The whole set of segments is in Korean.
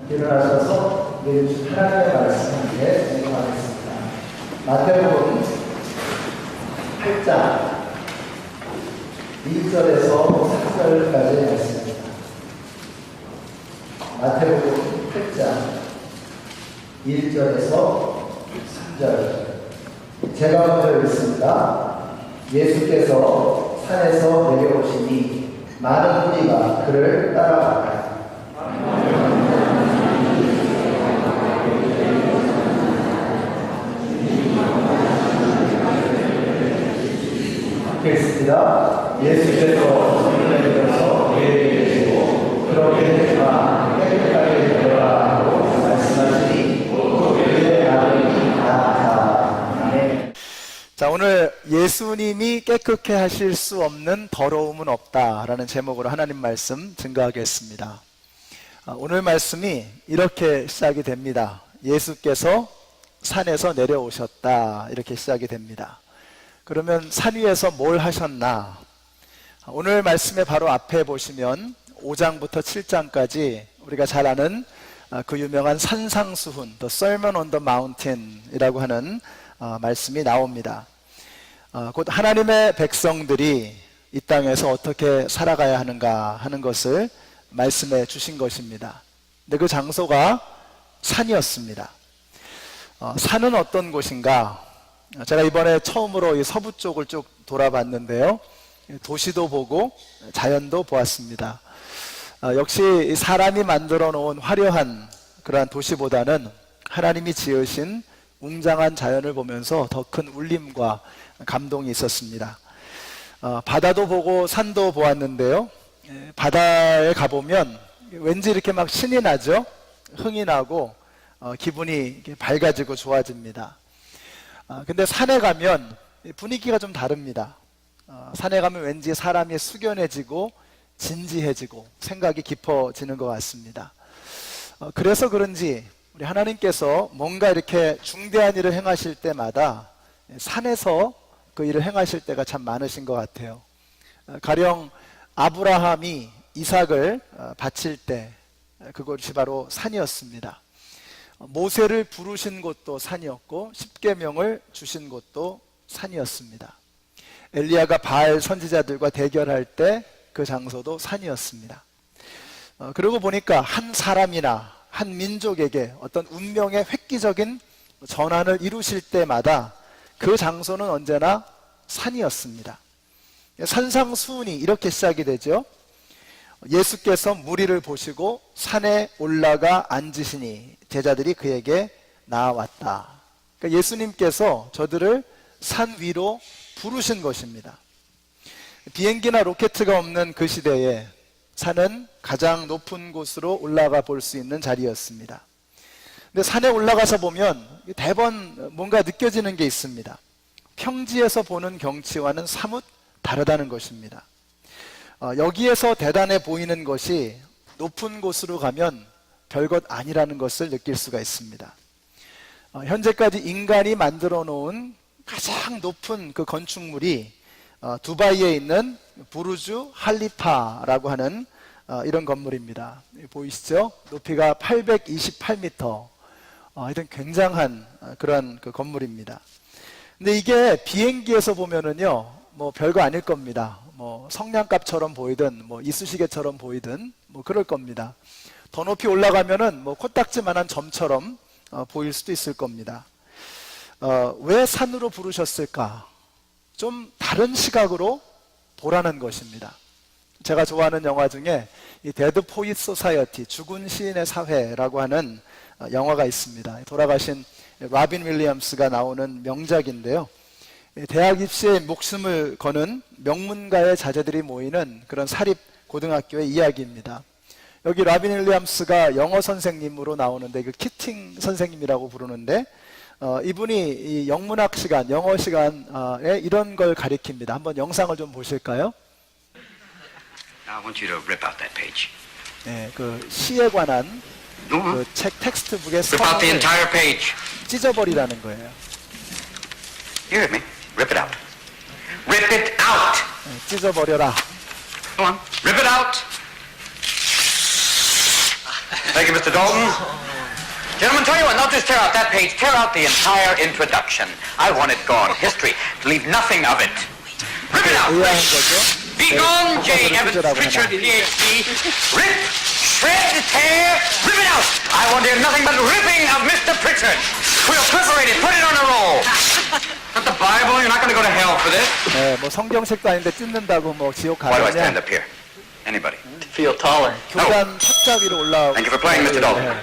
일어나셔서 내주신 하나님의 말씀 함께 공부하겠습니다. 마태복음 8장 1절에서 3절까지의 말씀입니다. 마태복음 8장 1절에서 3절. 제가 먼저 읽습니다. 예수께서 산에서 내려오시니 많은 무리가 그를 따라갔다. 읽습니다. 예수께서 손을 내밀어서 그에게 계시고 그렇게 되라 깨끗하게 되어라 하고 말씀하시니 또 그의 아들이 나았다. 아멘. 자, 오늘 예수님이 깨끗게 하실 수 없는 더러움은 없다라는 제목으로 하나님 말씀 증거하겠습니다. 오늘 말씀이 이렇게 시작이 됩니다. 예수께서 산에서 내려오셨다, 이렇게 시작이 됩니다. 그러면 산 위에서 뭘 하셨나? 오늘 말씀의 바로 앞에 보시면 5장부터 7장까지 우리가 잘 아는 그 유명한 산상수훈, The Sermon on the Mountain 이라고 하는 말씀이 나옵니다. 곧 하나님의 백성들이 이 땅에서 어떻게 살아가야 하는가 하는 것을 말씀해 주신 것입니다. 근데 그 장소가 산이었습니다. 산은 어떤 곳인가? 제가 이번에 처음으로 이 서부 쪽을 쭉 돌아봤는데요. 도시도 보고 자연도 보았습니다. 역시 사람이 만들어 놓은 화려한 그러한 도시보다는 하나님이 지으신 웅장한 자연을 보면서 더 큰 울림과 감동이 있었습니다. 바다도 보고 산도 보았는데요. 바다에 가보면 왠지 이렇게 막 신이 나죠. 흥이 나고 기분이 밝아지고 좋아집니다. 근데 산에 가면 분위기가 좀 다릅니다. 산에 가면 왠지 사람이 숙연해지고 진지해지고 생각이 깊어지는 것 같습니다. 그래서 그런지 우리 하나님께서 뭔가 이렇게 중대한 일을 행하실 때마다 산에서 그 일을 행하실 때가 참 많으신 것 같아요. 가령 아브라함이 이삭을 바칠 때 그것이 바로 산이었습니다. 모세를 부르신 곳도 산이었고 십계명을 주신 곳도 산이었습니다. 엘리야가 바알 선지자들과 대결할 때 그 장소도 산이었습니다. 그러고 보니까 한 사람이나 한 민족에게 어떤 운명의 획기적인 전환을 이루실 때마다 그 장소는 언제나 산이었습니다. 산상수훈이 이렇게 시작이 되죠. 예수께서 무리를 보시고 산에 올라가 앉으시니 제자들이 그에게 나아왔다. 그러니까 예수님께서 저들을 산 위로 부르신 것입니다. 비행기나 로켓가 없는 그 시대에 산은 가장 높은 곳으로 올라가 볼 수 있는 자리였습니다. 근데 산에 올라가서 보면 대번 뭔가 느껴지는 게 있습니다. 평지에서 보는 경치와는 사뭇 다르다는 것입니다. 여기에서 대단해 보이는 것이 높은 곳으로 가면 별것 아니라는 것을 느낄 수가 있습니다. 현재까지 인간이 만들어 놓은 가장 높은 그 건축물이 두바이에 있는 부르주 할리파라고 하는 이런 건물입니다. 보이시죠? 높이가 828m. 하여튼 굉장한 그런 그 건물입니다. 근데 이게 비행기에서 보면은요, 뭐 별거 아닐 겁니다. 뭐 성냥갑처럼 보이든 뭐 이쑤시개처럼 보이든 뭐 그럴 겁니다. 더 높이 올라가면은 뭐 코딱지만한 점처럼 보일 수도 있을 겁니다. 왜 산으로 부르셨을까? 좀 다른 시각으로 보라는 것입니다. 제가 좋아하는 영화 중에 이 데드 포이트 소사이어티, 죽은 시인의 사회라고 하는 영화가 있습니다. 돌아가신 라빈 윌리엄스가 나오는 명작인데요. 대학 입시에 목숨을 거는 명문가의 자제들이 모이는 그런 사립 고등학교의 이야기입니다. 여기 라빈 윌리엄스가 영어 선생님으로 나오는데 그 키팅 선생님이라고 부르는데 이분이 이 영문학 시간, 영어 시간에 이런 걸 가리킵니다. 한번 영상을 좀 보실까요? Now I want you to rip out that page. 네, 그 시에 관한 그 책 텍스트북의 Rip out the 서문을 entire page. 찢어버리라는 거예요. You heard me. Rip it out. Rip it out. 네, 찢어버려라. Go on. Rip it out. Thank you, Mr. Dalton. Gentlemen, tell you what, not just tear out that page, tear out the entire introduction. I want it gone. History. Leave nothing of it. Rip it out. 의아한 거죠. Be gone, J. 네, Evans 표절하고 Pritchard, 하나. PhD. Rip, shred, tear, rip it out. I want to hear nothing but ripping of Mr. Pritchard. We'll perforate it, put it on a roll. Not the Bible, you're not going to go to hell for this. 네, 뭐 성경책도 아닌데 찢는다고 뭐 지옥 Why do I stand 가느냐. up here? Anybody? Feel taller. 교단 탁자 위로 올라오고. Thank you for playing, Mr. Dalton. 네.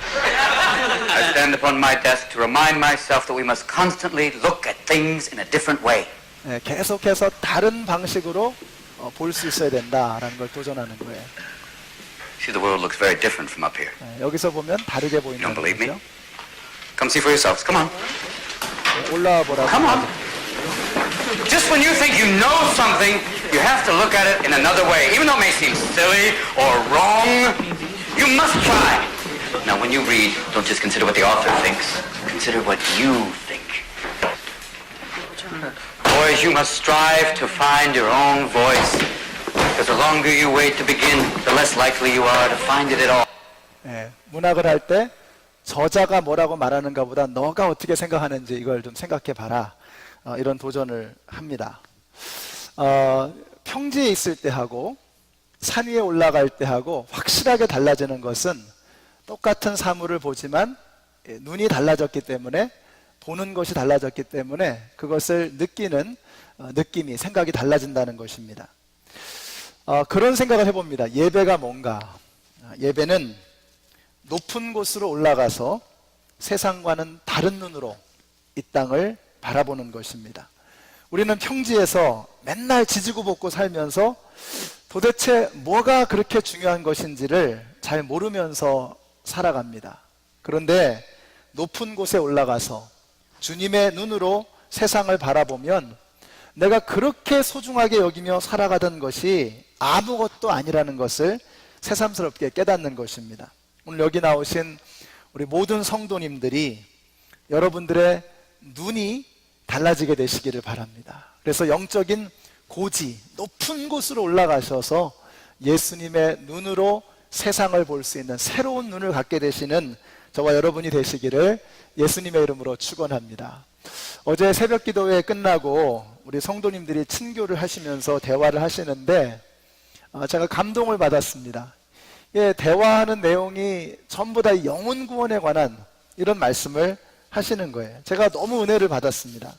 I stand upon my desk to remind myself that we must constantly look at things in a different way. 네, 계속해서 다른 방식으로 볼 수 있어야 된다라는 걸 도전하는 거예요. See, the world looks very different from up here. 네, 여기서 보면 다르게 You 보인다는 don't believe me? 거죠. Come see for yourselves. Come on. 올라와 보라고. Come on. Just when you think you know something, you have to look at it in another way. Even though it may seem silly or wrong, you must try. Now, when you read, don't just consider what the author thinks. Consider what you think. Boys, you must strive to find your own voice. Because the longer you wait to begin, the less likely you are to find it at all. 네, 문학을 할 때 저자가 뭐라고 말하는가 보다 너가 어떻게 생각하는지 이걸 좀 생각해 봐라. 이런 도전을 합니다. 평지에 있을 때 하고 산 위에 올라갈 때 하고 확실하게 달라지는 것은 똑같은 사물을 보지만 눈이 달라졌기 때문에 보는 것이 달라졌기 때문에 그것을 느끼는 느낌이 생각이 달라진다는 것입니다. 그런 생각을 해봅니다. 예배가 뭔가? 예배는 높은 곳으로 올라가서 세상과는 다른 눈으로 이 땅을 바라보는 것입니다. 우리는 평지에서 맨날 지지고 볶고 살면서 도대체 뭐가 그렇게 중요한 것인지를 잘 모르면서 살아갑니다. 그런데 높은 곳에 올라가서 주님의 눈으로 세상을 바라보면 내가 그렇게 소중하게 여기며 살아가던 것이 아무것도 아니라는 것을 새삼스럽게 깨닫는 것입니다. 오늘 여기 나오신 우리 모든 성도님들이 여러분들의 눈이 달라지게 되시기를 바랍니다. 그래서 영적인 고지, 높은 곳으로 올라가셔서 예수님의 눈으로 세상을 볼 수 있는 새로운 눈을 갖게 되시는 저와 여러분이 되시기를 예수님의 이름으로 축원합니다. 어제 새벽 기도회 끝나고 우리 성도님들이 친교를 하시면서 대화를 하시는데 제가 감동을 받았습니다. 예, 대화하는 내용이 전부 다 영혼 구원에 관한 이런 말씀을 하시는 거예요. 제가 너무 은혜를 받았습니다.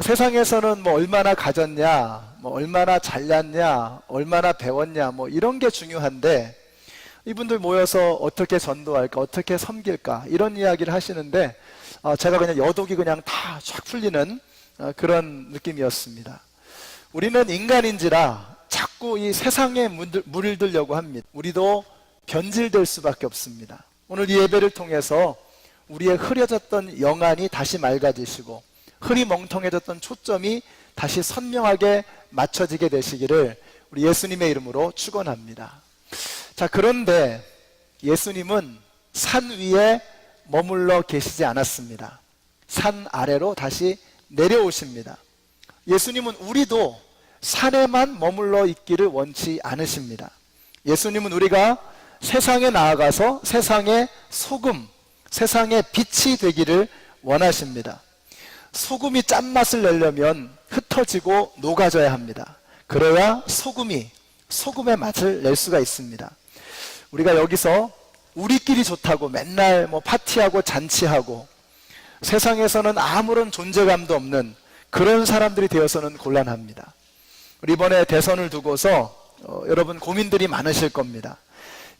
세상에서는 뭐 얼마나 가졌냐, 뭐 얼마나 잘났냐, 얼마나 배웠냐, 뭐 이런 게 중요한데 이분들 모여서 어떻게 전도할까, 어떻게 섬길까 이런 이야기를 하시는데 제가 그냥 여독이 그냥 다 쫙 풀리는 그런 느낌이었습니다. 우리는 인간인지라 자꾸 이 세상에 물들려고 합니다. 우리도 변질될 수밖에 없습니다. 오늘 이 예배를 통해서 우리의 흐려졌던 영안이 다시 맑아지시고 흐리멍텅해졌던 초점이 다시 선명하게 맞춰지게 되시기를 우리 예수님의 이름으로 축원합니다. 자, 그런데 예수님은 산 위에 머물러 계시지 않았습니다. 산 아래로 다시 내려오십니다. 예수님은 우리도 산에만 머물러 있기를 원치 않으십니다. 예수님은 우리가 세상에 나아가서 세상의 소금, 세상의 빛이 되기를 원하십니다. 소금이 짠맛을 내려면 흩어지고 녹아져야 합니다. 그래야 소금의 맛을 낼 수가 있습니다. 우리가 여기서 우리끼리 좋다고 맨날 뭐 파티하고 잔치하고 세상에서는 아무런 존재감도 없는 그런 사람들이 되어서는 곤란합니다. 우리 이번에 대선을 두고서 여러분 고민들이 많으실 겁니다.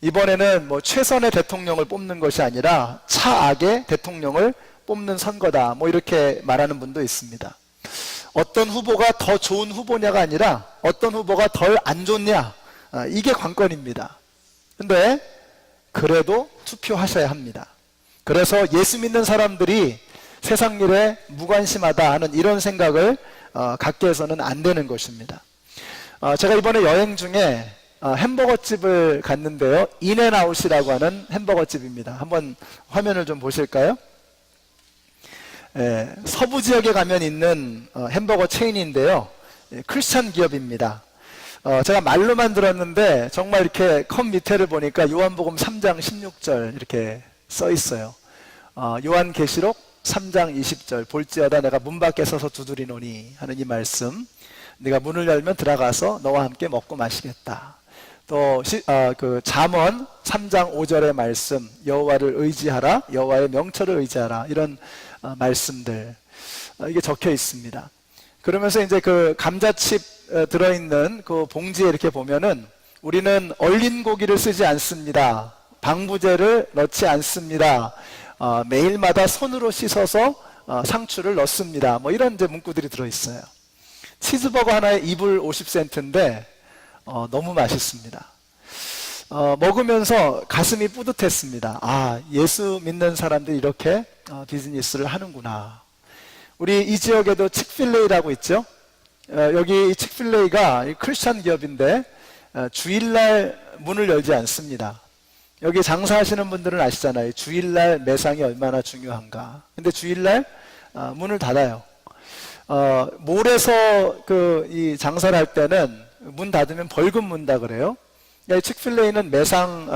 이번에는 뭐 최선의 대통령을 뽑는 것이 아니라 차악의 대통령을 뽑는 선거다, 뭐 이렇게 말하는 분도 있습니다. 어떤 후보가 더 좋은 후보냐가 아니라 어떤 후보가 덜 안 좋냐, 이게 관건입니다. 근데 그래도 투표하셔야 합니다. 그래서 예수 믿는 사람들이 세상 일에 무관심하다 하는 이런 생각을 갖게 해서는 안 되는 것입니다. 제가 이번에 여행 중에 햄버거집을 갔는데요. 인앤아웃이라고 하는 햄버거집입니다. 한번 화면을 좀 보실까요? 서부 지역에 가면 있는 햄버거 체인인데요. 크리스찬 기업입니다. 제가 말로만 들었는데 정말 이렇게 컵 밑에를 보니까 요한복음 3장 16절 이렇게 써 있어요. 요한계시록 3장 20절 볼지어다 내가 문 밖에 서서 두드리노니 하는 이 말씀, 네가 문을 열면 들어가서 너와 함께 먹고 마시겠다. 또 그 잠언 3장 5절의 말씀, 여호와를 의지하라, 여호와의 명철을 의지하라, 이런 말씀들 이게 적혀 있습니다. 그러면서 이제 그 감자칩 들어있는 그 봉지에 이렇게 보면은 우리는 얼린 고기를 쓰지 않습니다. 방부제를 넣지 않습니다. 매일마다 손으로 씻어서 상추를 넣습니다. 뭐 이런 이제 문구들이 들어있어요. 치즈버거 하나에 2불 50센트인데 너무 맛있습니다. 먹으면서 가슴이 뿌듯했습니다. 아, 예수 믿는 사람들이 이렇게 비즈니스를 하는구나. 우리 이 지역에도 칙필레이라고 있죠. 여기 칙필레이가 크리스찬 기업인데 주일날 문을 열지 않습니다. 여기 장사하시는 분들은 아시잖아요. 주일날 매상이 얼마나 중요한가. 근데 주일날 문을 닫아요. 몰에서 이 장사를 할 때는 문 닫으면 벌금 문다 그래요. 칙필레이는 매상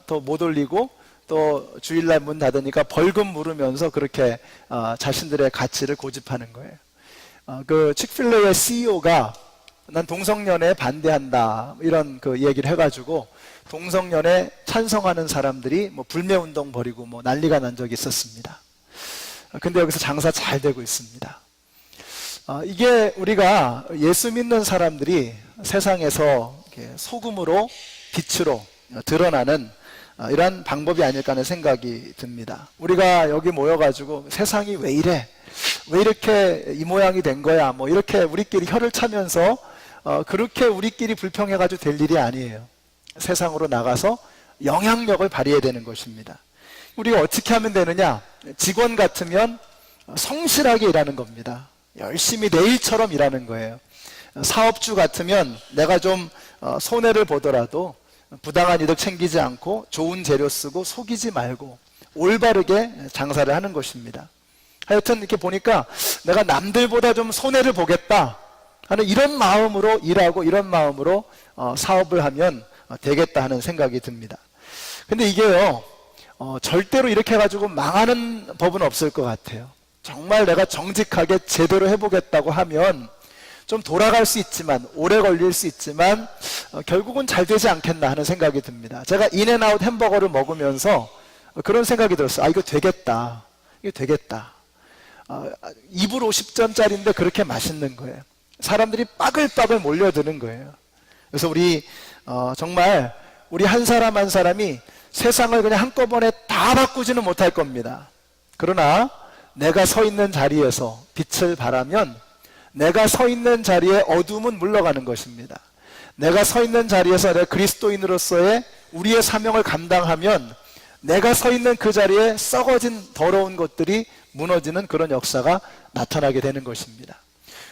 더 못 올리고 또 주일날 문 닫으니까 벌금 물으면서 그렇게 자신들의 가치를 고집하는 거예요. 그 칙필레이의 CEO가 난 동성연애에 반대한다 이런 그 얘기를 해가지고 동성연애 찬성하는 사람들이 뭐 불매운동 벌이고 뭐 난리가 난 적이 있었습니다. 근데 여기서 장사 잘 되고 있습니다. 이게 우리가 예수 믿는 사람들이 세상에서 소금으로 빛으로 드러나는 이런 방법이 아닐까 하는 생각이 듭니다. 우리가 여기 모여가지고 세상이 왜 이래? 왜 이렇게 이 모양이 된 거야? 뭐 이렇게 우리끼리 혀를 차면서 그렇게 우리끼리 불평해가지고 될 일이 아니에요. 세상으로 나가서 영향력을 발휘해야 되는 것입니다. 우리가 어떻게 하면 되느냐? 직원 같으면 성실하게 일하는 겁니다. 열심히 내 일처럼 일하는 거예요. 사업주 같으면 내가 좀 손해를 보더라도 부당한 이득 챙기지 않고 좋은 재료 쓰고 속이지 말고 올바르게 장사를 하는 것입니다. 하여튼 이렇게 보니까 내가 남들보다 좀 손해를 보겠다 하는 이런 마음으로 일하고 이런 마음으로 사업을 하면 되겠다 하는 생각이 듭니다. 근데 이게요, 절대로 이렇게 해가지고 망하는 법은 없을 것 같아요. 정말 내가 정직하게 제대로 해보겠다고 하면 좀 돌아갈 수 있지만, 오래 걸릴 수 있지만 결국은 잘 되지 않겠나 하는 생각이 듭니다. 제가 인앤아웃 햄버거를 먹으면서 그런 생각이 들었어요. 아, 이거 되겠다. 이거 되겠다. 2불 50전짜리인데 그렇게 맛있는 거예요. 사람들이 빠글빠글 몰려드는 거예요. 그래서 우리 정말 우리 한 사람 한 사람이 세상을 그냥 한꺼번에 다 바꾸지는 못할 겁니다. 그러나 내가 서 있는 자리에서 빛을 발하면 내가 서 있는 자리에 어둠은 물러가는 것입니다. 내가 서 있는 자리에서 내가 그리스도인으로서의 우리의 사명을 감당하면 내가 서 있는 그 자리에 썩어진 더러운 것들이 무너지는 그런 역사가 나타나게 되는 것입니다.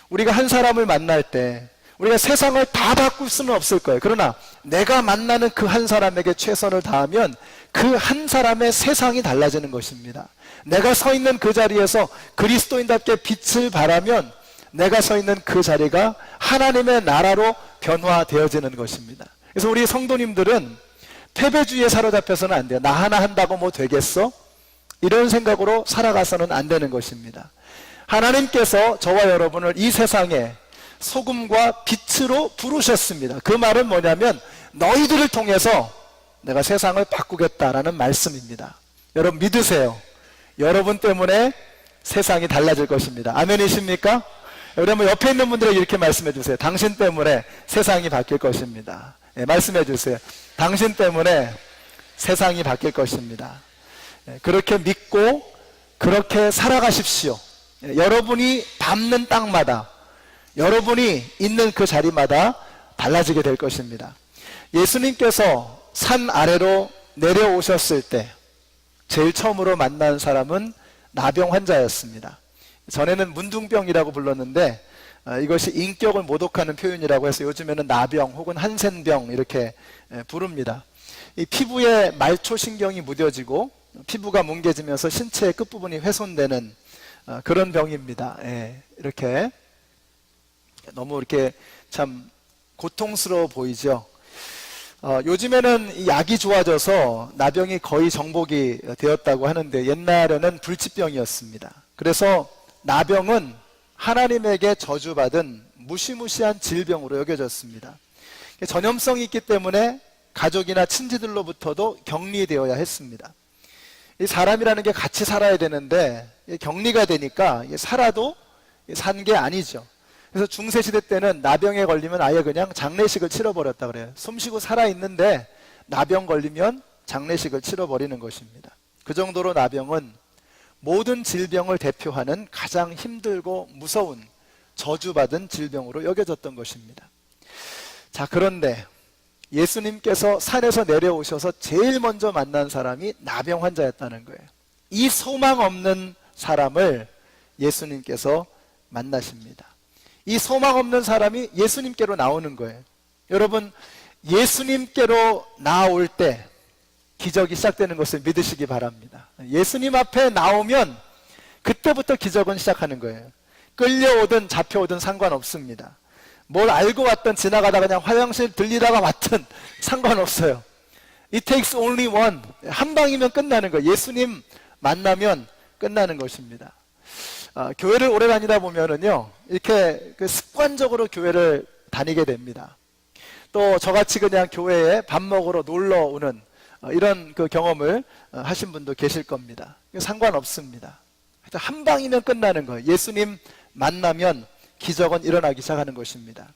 우리가 한 사람을 만날 때 우리가 세상을 다 바꿀 수는 없을 거예요. 그러나 내가 만나는 그 한 사람에게 최선을 다하면 그 한 사람의 세상이 달라지는 것입니다. 내가 서 있는 그 자리에서 그리스도인답게 빛을 발하면 내가 서 있는 그 자리가 하나님의 나라로 변화되어지는 것입니다. 그래서 우리 성도님들은 패배주의에 사로잡혀서는 안 돼요. 나 하나 한다고 뭐 되겠어? 이런 생각으로 살아가서는 안 되는 것입니다. 하나님께서 저와 여러분을 이 세상에 소금과 빛으로 부르셨습니다. 그 말은 뭐냐면 너희들을 통해서 내가 세상을 바꾸겠다라는 말씀입니다. 여러분 믿으세요. 여러분 때문에 세상이 달라질 것입니다. 아멘이십니까? 여러분 옆에 있는 분들에게 이렇게 말씀해 주세요. 당신 때문에 세상이 바뀔 것입니다. 네, 말씀해 주세요. 당신 때문에 세상이 바뀔 것입니다. 네, 그렇게 믿고 그렇게 살아가십시오. 네, 여러분이 밟는 땅마다 여러분이 있는 그 자리마다 달라지게 될 것입니다. 예수님께서 산 아래로 내려오셨을 때 제일 처음으로 만난 사람은 나병 환자였습니다. 전에는 문둥병이라고 불렀는데 이것이 인격을 모독하는 표현이라고 해서 요즘에는 나병 혹은 한센병 이렇게 부릅니다. 이 피부에 말초신경이 무뎌지고 피부가 뭉개지면서 신체의 끝부분이 훼손되는 그런 병입니다. 이렇게 너무 이렇게 참 고통스러워 보이죠. 요즘에는 이 약이 좋아져서 나병이 거의 정복이 되었다고 하는데 옛날에는 불치병이었습니다. 그래서 나병은 하나님에게 저주받은 무시무시한 질병으로 여겨졌습니다. 전염성이 있기 때문에 가족이나 친지들로부터도 격리되어야 했습니다. 이 사람이라는 게 같이 살아야 되는데 격리가 되니까 살아도 산 게 아니죠. 그래서 중세시대 때는 나병에 걸리면 아예 그냥 장례식을 치러버렸다 그래요. 숨쉬고 살아있는데 나병 걸리면 장례식을 치러버리는 것입니다. 그 정도로 나병은 모든 질병을 대표하는 가장 힘들고 무서운 저주받은 질병으로 여겨졌던 것입니다. 자, 그런데 예수님께서 산에서 내려오셔서 제일 먼저 만난 사람이 나병 환자였다는 거예요. 이 소망 없는 사람을 예수님께서 만나십니다. 이 소망 없는 사람이 예수님께로 나오는 거예요. 여러분, 예수님께로 나올 때 기적이 시작되는 것을 믿으시기 바랍니다. 예수님 앞에 나오면 그때부터 기적은 시작하는 거예요. 끌려오든 잡혀오든 상관없습니다. 뭘 알고 왔든 지나가다가 그냥 화장실 들리다가 왔든 상관없어요. It takes only one. 한 방이면 끝나는 거예요. 예수님 만나면 끝나는 것입니다. 교회를 오래 다니다 보면은요, 이렇게 습관적으로 교회를 다니게 됩니다. 또 저같이 그냥 교회에 밥 먹으러 놀러 오는 이런 그 경험을 하신 분도 계실 겁니다. 상관없습니다. 한 방이면 끝나는 거예요. 예수님 만나면 기적은 일어나기 시작하는 것입니다.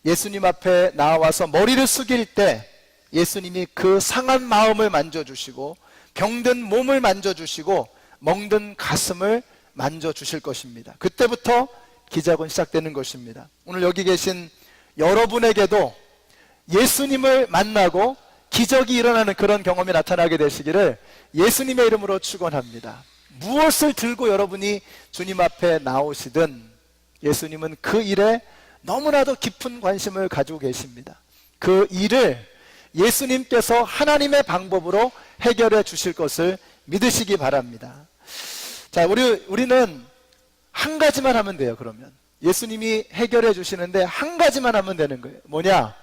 예수님 앞에 나와서 머리를 숙일 때 예수님이 그 상한 마음을 만져주시고 병든 몸을 만져주시고 멍든 가슴을 만져주실 것입니다. 그때부터 기적은 시작되는 것입니다. 오늘 여기 계신 여러분에게도 예수님을 만나고 기적이 일어나는 그런 경험이 나타나게 되시기를 예수님의 이름으로 축원합니다. 무엇을 들고 여러분이 주님 앞에 나오시든 예수님은 그 일에 너무나도 깊은 관심을 가지고 계십니다. 그 일을 예수님께서 하나님의 방법으로 해결해 주실 것을 믿으시기 바랍니다. 자, 우리는 한 가지만 하면 돼요. 그러면 예수님이 해결해 주시는데 한 가지만 하면 되는 거예요. 뭐냐?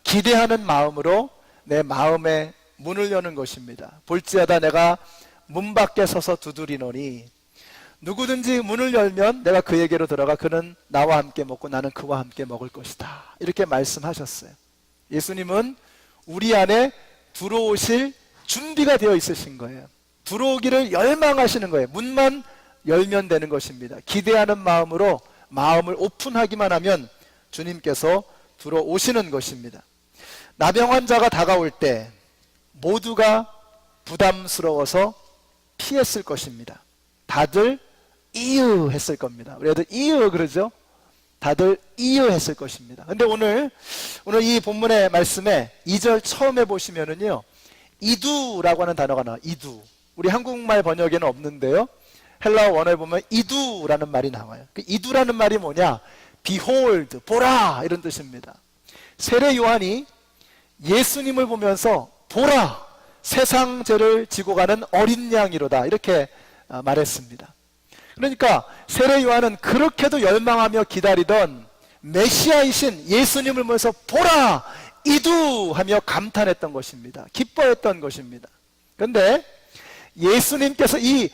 기대하는 마음으로 내 마음에 문을 여는 것입니다. 볼지어다 내가 문 밖에 서서 두드리노니 누구든지 문을 열면 내가 그에게로 들어가 그는 나와 함께 먹고 나는 그와 함께 먹을 것이다. 이렇게 말씀하셨어요. 예수님은 우리 안에 들어오실 준비가 되어 있으신 거예요. 들어오기를 열망하시는 거예요. 문만 열면 되는 것입니다. 기대하는 마음으로 마음을 오픈하기만 하면 주님께서 들어오시는 것입니다. 나병 환자가 다가올 때 모두가 부담스러워서 피했을 것입니다. 다들 이유 했을 겁니다. 우리 애들 이유 그러죠? 다들 이유 했을 것입니다. 근데 오늘 이 본문의 말씀에 2절 처음에 보시면은요, 이두라고 하는 단어가 나와요. 이두. 우리 한국말 번역에는 없는데요, 헬라어 원어에 보면 이두라는 말이 나와요. 그 이두라는 말이 뭐냐? behold, 보라, 이런 뜻입니다. 세례 요한이 예수님을 보면서 보라, 세상 죄를 지고 가는 어린 양이로다, 이렇게 말했습니다. 그러니까 세례 요한은 그렇게도 열망하며 기다리던 메시아이신 예수님을 보면서 보라, 이두하며 감탄했던 것입니다. 기뻐했던 것입니다. 그런데 예수님께서 이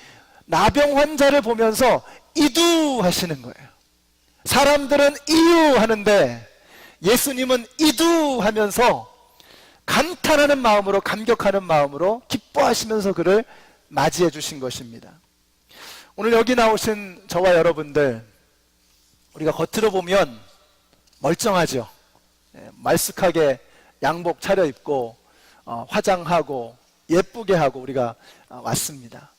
나병 환자를 보면서 이두하시는 거예요. 사람들은 이유 하는데 예수님은 이두하면서 감탄하는 마음으로, 감격하는 마음으로 기뻐하시면서 그를 맞이해 주신 것입니다. 오늘 여기 나오신 저와 여러분들, 우리가 겉으로 보면 멀쩡하죠. 말쑥하게 양복 차려입고 화장하고 예쁘게 하고 우리가 왔습니다.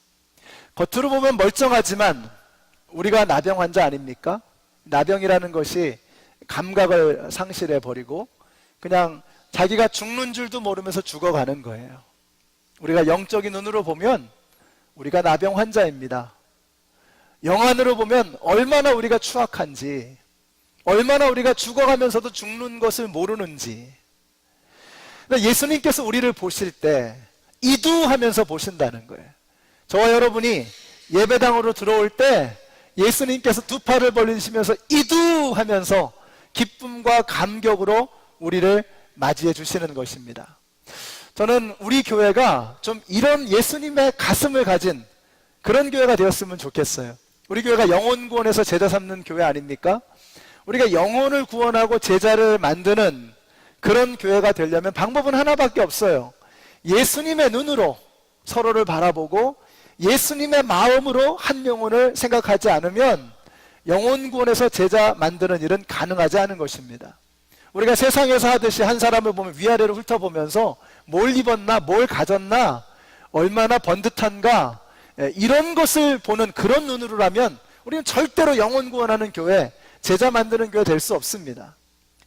겉으로 보면 멀쩡하지만 우리가 나병 환자 아닙니까? 나병이라는 것이 감각을 상실해 버리고 그냥 자기가 죽는 줄도 모르면서 죽어가는 거예요. 우리가 영적인 눈으로 보면 우리가 나병 환자입니다. 영안으로 보면 얼마나 우리가 추악한지, 얼마나 우리가 죽어가면서도 죽는 것을 모르는지. 예수님께서 우리를 보실 때 이두하면서 보신다는 거예요. 저와 여러분이 예배당으로 들어올 때 예수님께서 두 팔을 벌리시면서 이두하면서 기쁨과 감격으로 우리를 맞이해 주시는 것입니다. 저는 우리 교회가 좀 이런 예수님의 가슴을 가진 그런 교회가 되었으면 좋겠어요. 우리 교회가 영혼 구원에서 제자 삼는 교회 아닙니까? 우리가 영혼을 구원하고 제자를 만드는 그런 교회가 되려면 방법은 하나밖에 없어요. 예수님의 눈으로 서로를 바라보고 예수님의 마음으로 한 영혼을 생각하지 않으면 영혼 구원에서 제자 만드는 일은 가능하지 않은 것입니다. 우리가 세상에서 하듯이 한 사람을 보면 위아래로 훑어보면서 뭘 입었나, 뭘 가졌나, 얼마나 번듯한가, 이런 것을 보는 그런 눈으로라면 우리는 절대로 영혼 구원하는 교회, 제자 만드는 교회 될 수 없습니다.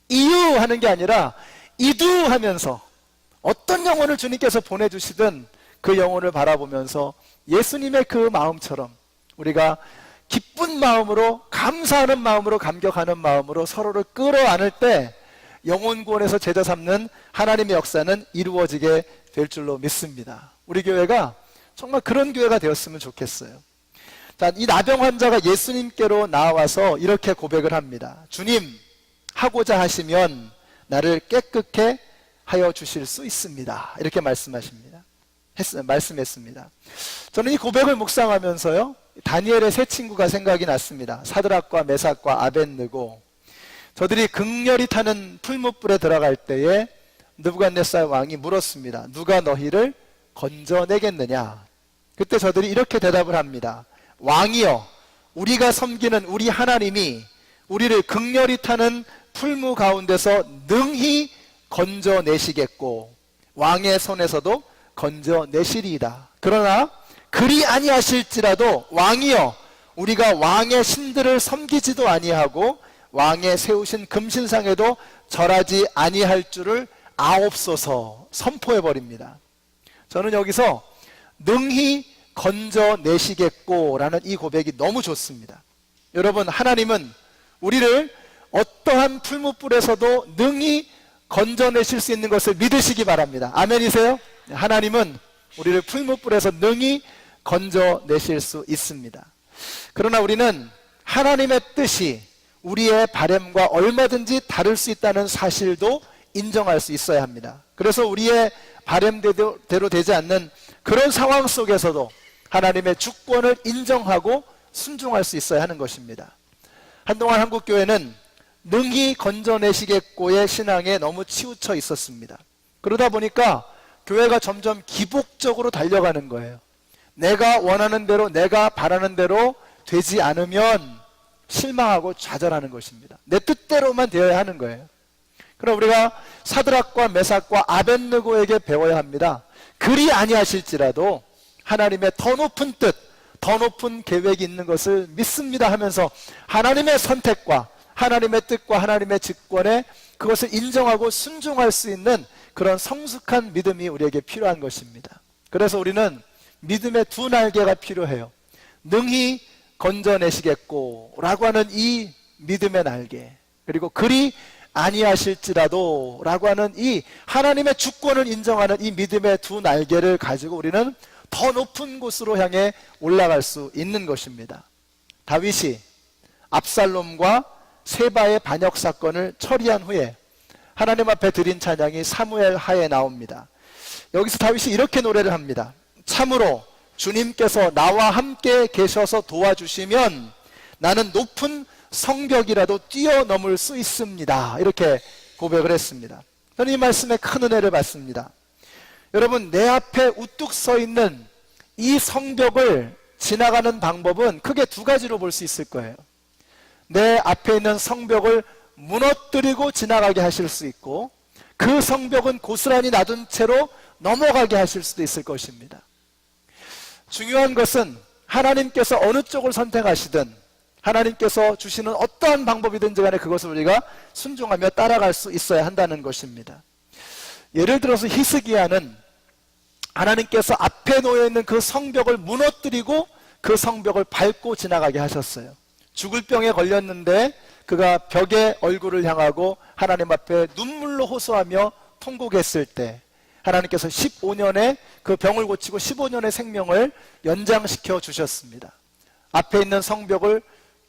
이유하는 게 아니라 이두하면서 어떤 영혼을 주님께서 보내주시든 그 영혼을 바라보면서 예수님의 그 마음처럼 우리가 기쁜 마음으로, 감사하는 마음으로, 감격하는 마음으로 서로를 끌어안을 때 영혼 구원에서 제자 삼는 하나님의 역사는 이루어지게 될 줄로 믿습니다. 우리 교회가 정말 그런 교회가 되었으면 좋겠어요. 자, 이 나병 환자가 예수님께로 나와서 이렇게 고백을 합니다. 주님, 하고자 하시면 나를 깨끗게 하여 주실 수 있습니다. 이렇게 말씀했습니다. 저는 이 고백을 묵상하면서요, 다니엘의 세 친구가 생각이 났습니다. 사드락과 메삭과 아벳느고. 저들이 극렬히 타는 풀무불에 들어갈 때에 느부갓네살 왕이 물었습니다. 누가 너희를 건져내겠느냐? 그때 저들이 이렇게 대답을 합니다. 왕이여, 우리가 섬기는 우리 하나님이 우리를 극렬히 타는 풀무 가운데서 능히 건져내시겠고 왕의 손에서도 건져내시리이다. 그러나 그리 아니하실지라도 왕이여, 우리가 왕의 신들을 섬기지도 아니하고 왕의 세우신 금신상에도 절하지 아니할 줄을 아옵소서 선포해버립니다. 저는 여기서 능히 건져내시겠고 라는 이 고백이 너무 좋습니다. 여러분, 하나님은 우리를 어떠한 풀무불에서도 능히 건져내실 수 있는 것을 믿으시기 바랍니다. 아멘이세요? 하나님은 우리를 풀무불에서 능히 건져내실 수 있습니다. 그러나 우리는 하나님의 뜻이 우리의 바램과 얼마든지 다를 수 있다는 사실도 인정할 수 있어야 합니다. 그래서 우리의 바램대로 되지 않는 그런 상황 속에서도 하나님의 주권을 인정하고 순종할 수 있어야 하는 것입니다. 한동안 한국교회는 능히 건져내시겠고의 신앙에 너무 치우쳐 있었습니다. 그러다 보니까 교회가 점점 기복적으로 달려가는 거예요. 내가 원하는 대로, 내가 바라는 대로 되지 않으면 실망하고 좌절하는 것입니다. 내 뜻대로만 되어야 하는 거예요. 그럼 우리가 사드락과 메삭과 아벳느고에게 배워야 합니다. 그리 아니하실지라도 하나님의 더 높은 뜻, 더 높은 계획이 있는 것을 믿습니다 하면서 하나님의 선택과 하나님의 뜻과 하나님의 직권에 그것을 인정하고 순종할 수 있는 그런 성숙한 믿음이 우리에게 필요한 것입니다. 그래서 우리는 믿음의 두 날개가 필요해요. 능히 건져내시겠고 라고 하는 이 믿음의 날개, 그리고 그리 아니하실지라도 라고 하는 이 하나님의 주권을 인정하는 이 믿음의 두 날개를 가지고 우리는 더 높은 곳으로 향해 올라갈 수 있는 것입니다. 다윗이 압살롬과 세바의 반역 사건을 처리한 후에 하나님 앞에 드린 찬양이 사무엘 하에 나옵니다. 여기서 다윗이 이렇게 노래를 합니다. 참으로 주님께서 나와 함께 계셔서 도와주시면 나는 높은 성벽이라도 뛰어넘을 수 있습니다. 이렇게 고백을 했습니다. 저는 이 말씀에 큰 은혜를 받습니다. 여러분, 내 앞에 우뚝 서 있는 이 성벽을 지나가는 방법은 크게 두 가지로 볼 수 있을 거예요. 내 앞에 있는 성벽을 무너뜨리고 지나가게 하실 수 있고, 그 성벽은 고스란히 놔둔 채로 넘어가게 하실 수도 있을 것입니다. 중요한 것은 하나님께서 어느 쪽을 선택하시든 하나님께서 주시는 어떠한 방법이든지 간에 그것을 우리가 순종하며 따라갈 수 있어야 한다는 것입니다. 예를 들어서 히스기야는 하나님께서 앞에 놓여있는 그 성벽을 무너뜨리고 그 성벽을 밟고 지나가게 하셨어요. 죽을 병에 걸렸는데 그가 벽에 얼굴을 향하고 하나님 앞에 눈물로 호소하며 통곡했을 때 하나님께서 15년에 그 병을 고치고 15년의 생명을 연장시켜 주셨습니다. 앞에 있는 성벽을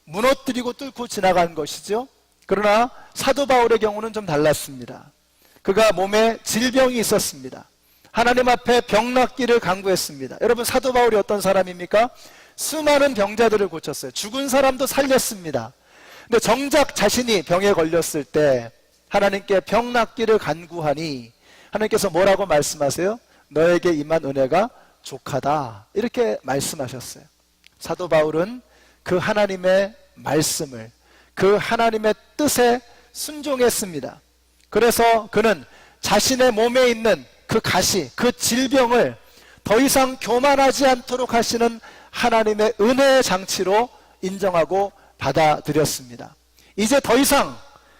무너뜨리고 뚫고 지나간 것이죠. 그러나 사도 바울의 경우는 좀 달랐습니다. 그가 몸에 질병이 있었습니다. 하나님 앞에 병 낫기를 간구했습니다. 여러분, 사도 바울이 어떤 사람입니까? 수많은 병자들을 고쳤어요. 죽은 사람도 살렸습니다. 근데 정작 자신이 병에 걸렸을 때 하나님께 병 낫기를 간구하니 하나님께서 뭐라고 말씀하세요? 너에게 임한 은혜가 족하다, 이렇게 말씀하셨어요. 사도 바울은 그 하나님의 말씀을, 그 하나님의 뜻에 순종했습니다. 그래서 그는 자신의 몸에 있는 그 가시, 그 질병을 더 이상 교만하지 않도록 하시는 하나님의 은혜의 장치로 인정하고 받아들였습니다. 이제 더 이상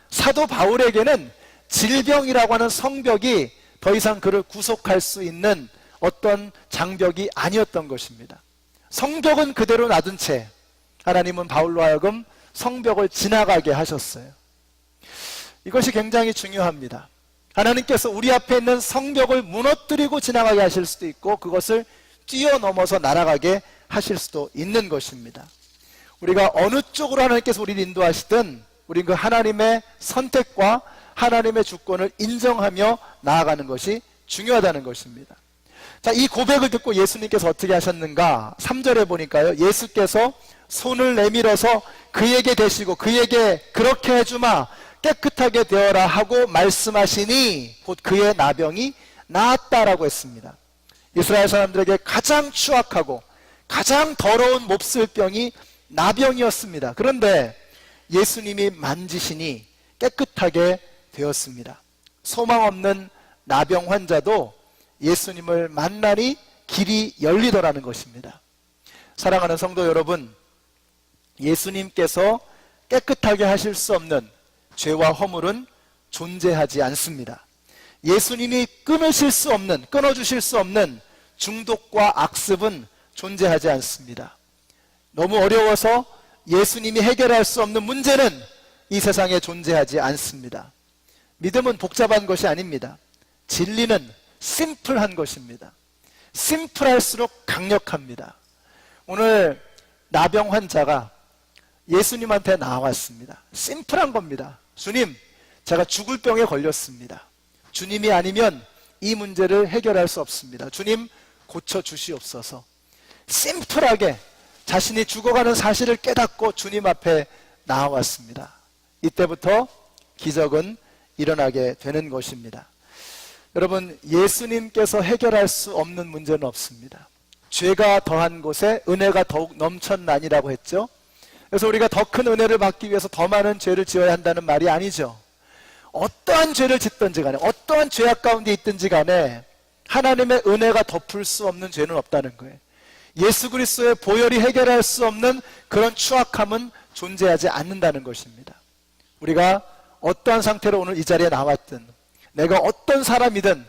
사도 바울에게는 질병이라고 하는 성벽이 더 이상 그를 구속할 수 있는 어떤 장벽이 아니었던 것입니다. 성벽은 그대로 놔둔 채 하나님은 바울로 하여금 성벽을 지나가게 하셨어요. 이것이 굉장히 중요합니다. 하나님께서 우리 앞에 있는 성벽을 무너뜨리고 지나가게 하실 수도 있고 그것을 뛰어넘어서 날아가게 하실 수도 있는 것입니다. 우리가 어느 쪽으로 하나님께서 우리를 인도하시든 우리는 그 하나님의 선택과 하나님의 주권을 인정하며 나아가는 것이 중요하다는 것입니다. 자, 이 고백을 듣고 예수님께서 어떻게 하셨는가? 3절에 보니까요, 예수께서 손을 내밀어서 그에게 대시고 그에게 그렇게 해주마, 깨끗하게 되어라 하고 말씀하시니 곧 그의 나병이 나았다라고 했습니다. 이스라엘 사람들에게 가장 추악하고 가장 더러운 몹쓸병이 나병이었습니다. 그런데 예수님이 만지시니 깨끗하게 되었습니다. 소망 없는 나병 환자도 예수님을 만나니 길이 열리더라는 것입니다. 사랑하는 성도 여러분, 예수님께서 깨끗하게 하실 수 없는 죄와 허물은 존재하지 않습니다. 예수님이 끊으실 수 없는, 끊어주실 수 없는 중독과 악습은 존재하지 않습니다. 너무 어려워서 예수님이 해결할 수 없는 문제는 이 세상에 존재하지 않습니다. 믿음은 복잡한 것이 아닙니다. 진리는 심플한 것입니다. 심플할수록 강력합니다. 오늘 나병 환자가 예수님한테 나왔습니다. 심플한 겁니다. 주님, 제가 죽을 병에 걸렸습니다. 주님이 아니면 이 문제를 해결할 수 없습니다. 주님, 고쳐주시옵소서. 심플하게 자신이 죽어가는 사실을 깨닫고 주님 앞에 나왔습니다. 이때부터 기적은 일어나게 되는 것입니다. 여러분, 예수님께서 해결할 수 없는 문제는 없습니다. 죄가 더한 곳에 은혜가 더욱 넘쳤나니라고 했죠. 그래서 우리가 더 큰 은혜를 받기 위해서 더 많은 죄를 지어야 한다는 말이 아니죠. 어떠한 죄를 짓든지 간에, 어떠한 죄악 가운데 있든지 간에 하나님의 은혜가 덮을 수 없는 죄는 없다는 거예요. 예수 그리스도의 보혈이 해결할 수 없는 그런 추악함은 존재하지 않는다는 것입니다. 우리가 어떠한 상태로 오늘 이 자리에 나왔든, 내가 어떤 사람이든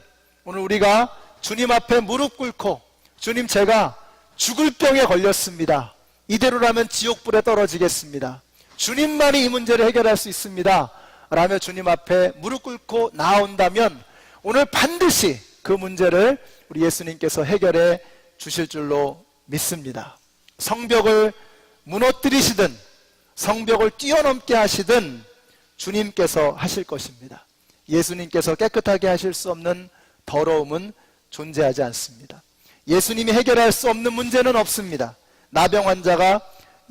오늘 우리가 주님 앞에 무릎 꿇고, 주님, 제가 죽을 병에 걸렸습니다. 이대로라면 지옥불에 떨어지겠습니다. 주님만이 이 문제를 해결할 수 있습니다. 라며 주님 앞에 무릎 꿇고 나온다면 오늘 반드시 그 문제를 우리 예수님께서 해결해 주실 줄로 믿습니다. 성벽을 무너뜨리시든 성벽을 뛰어넘게 하시든 주님께서 하실 것입니다. 예수님께서 깨끗하게 하실 수 없는 더러움은 존재하지 않습니다. 예수님이 해결할 수 없는 문제는 없습니다. 나병 환자가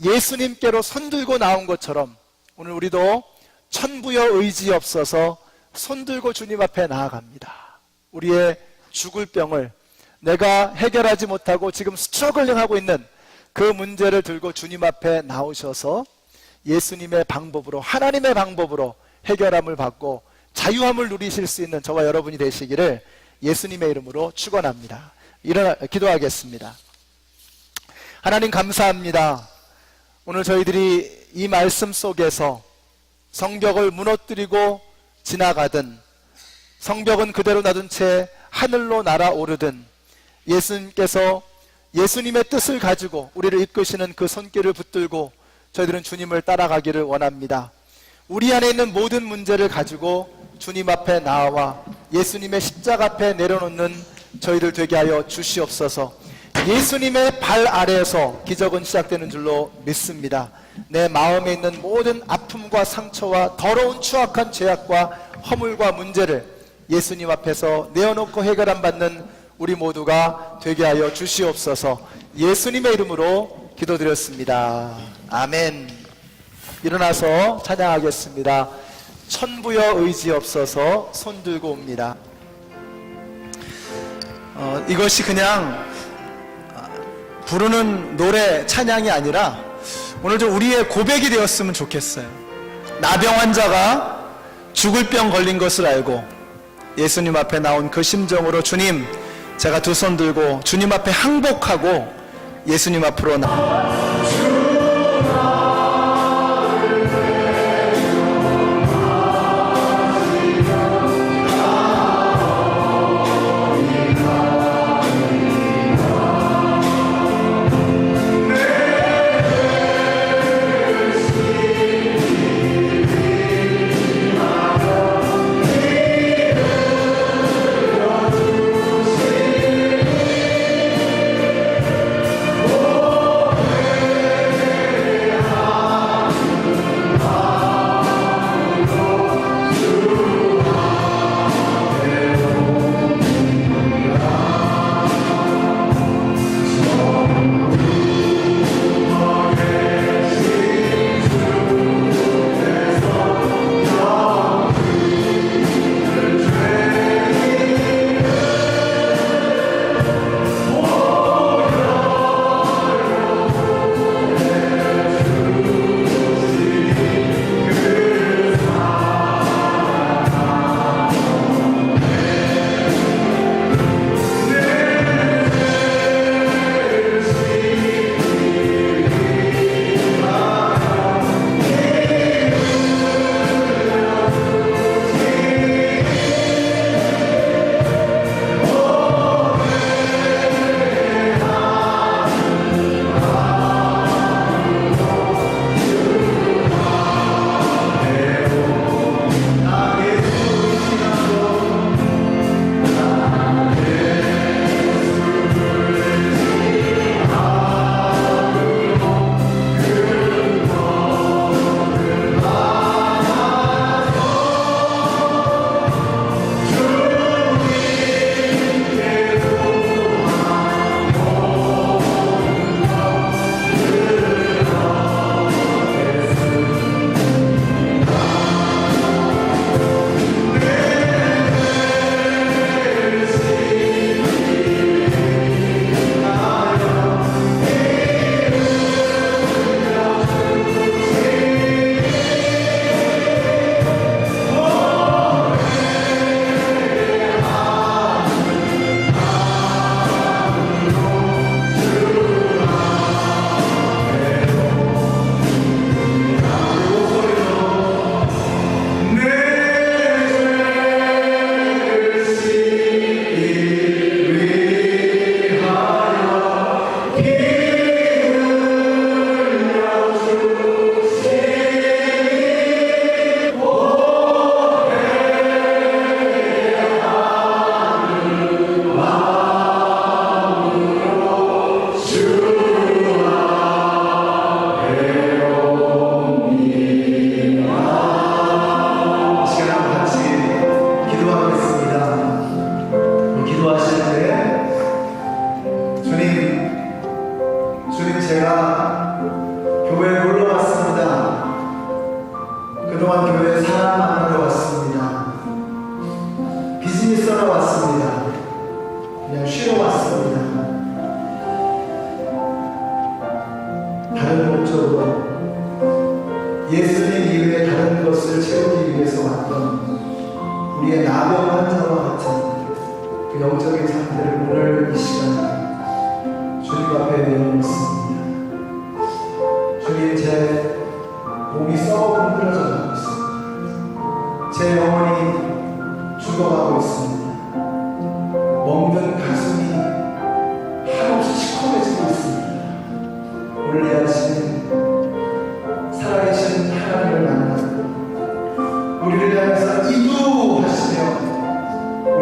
예수님께로 손들고 나온 것처럼 오늘 우리도 천부여 의지 없어서 손들고 주님 앞에 나아갑니다. 우리의 죽을 병을 내가 해결하지 못하고 지금 스트러글링하고 있는 그 문제를 들고 주님 앞에 나오셔서 예수님의 방법으로, 하나님의 방법으로 해결함을 받고 자유함을 누리실 수 있는 저와 여러분이 되시기를 예수님의 이름으로 축원합니다. 기도하겠습니다. 하나님, 감사합니다. 오늘 저희들이 이 말씀 속에서 성벽을 무너뜨리고 지나가든 성벽은 그대로 놔둔 채 하늘로 날아오르든 예수님께서 예수님의 뜻을 가지고 우리를 이끄시는 그 손길을 붙들고 저희들은 주님을 따라가기를 원합니다. 우리 안에 있는 모든 문제를 가지고 주님 앞에 나와 예수님의 십자가 앞에 내려놓는 저희들 되게 하여 주시옵소서. 예수님의 발 아래에서 기적은 시작되는 줄로 믿습니다. 내 마음에 있는 모든 아픔과 상처와 더러운 추악한 죄악과 허물과 문제를 예수님 앞에서 내어놓고 해결 안 받는 우리 모두가 되게 하여 주시옵소서. 예수님의 이름으로 기도드렸습니다. 아멘. 일어나서 찬양하겠습니다. 천부여 의지 없어서 손 들고 옵니다. 이것이 그냥 부르는 노래 찬양이 아니라 오늘 좀 우리의 고백이 되었으면 좋겠어요. 나병 환자가 죽을 병 걸린 것을 알고 예수님 앞에 나온 그 심정으로 주님, 제가 두 손 들고 주님 앞에 항복하고 예수님 앞으로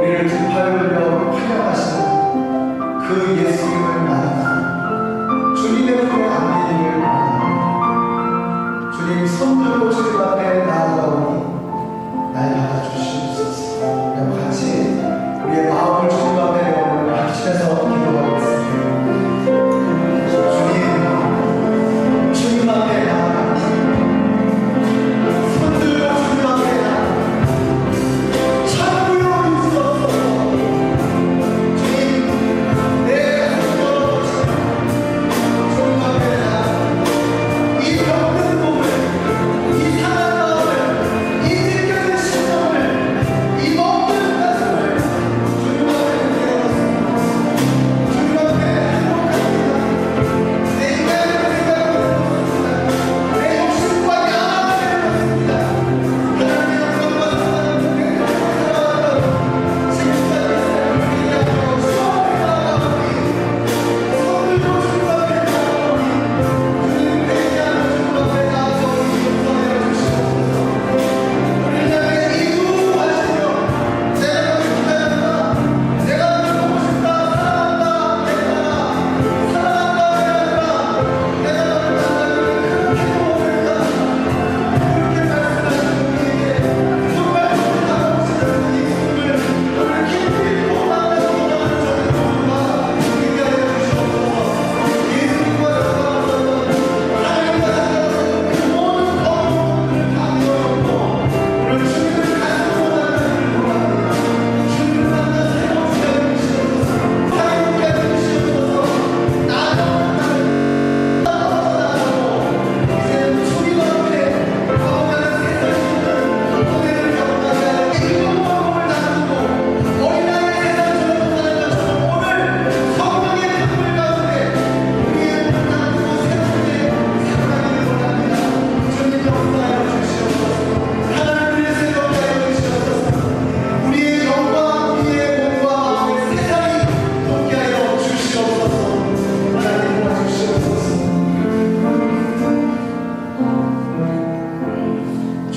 우리를 두 팔을 벌려 환영하시는 그 예수님을 만나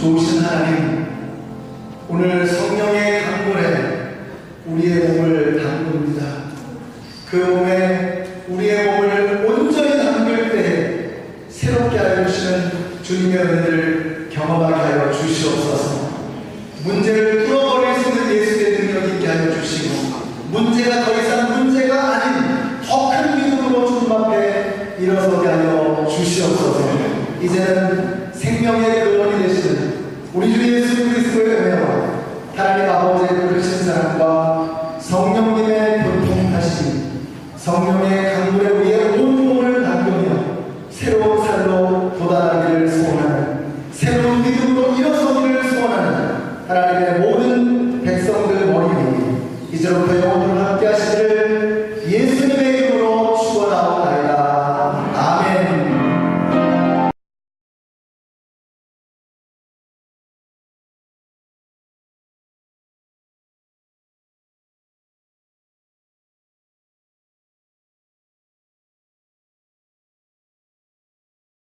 좋으신 하나님, 오늘 성령의 강물에 우리의 몸을 담굽니다. 그 몸에 우리의 몸을 온전히 담글 때 새롭게 하여 주시는 주님의 은혜를 경험하게 하여 주시옵소서. 문제를 풀어버릴 수 있는 예수의 능력 있게 하여 주시고, 문제가 더 이상 문제가 아닌 더 큰 믿음으로 주님 앞에 일어서게 하여 주시옵소서. 이제는 생명의 근원이 되시는 우리 주 예수 그리스도의 은혜와 하나님 아버지의 크신 사랑과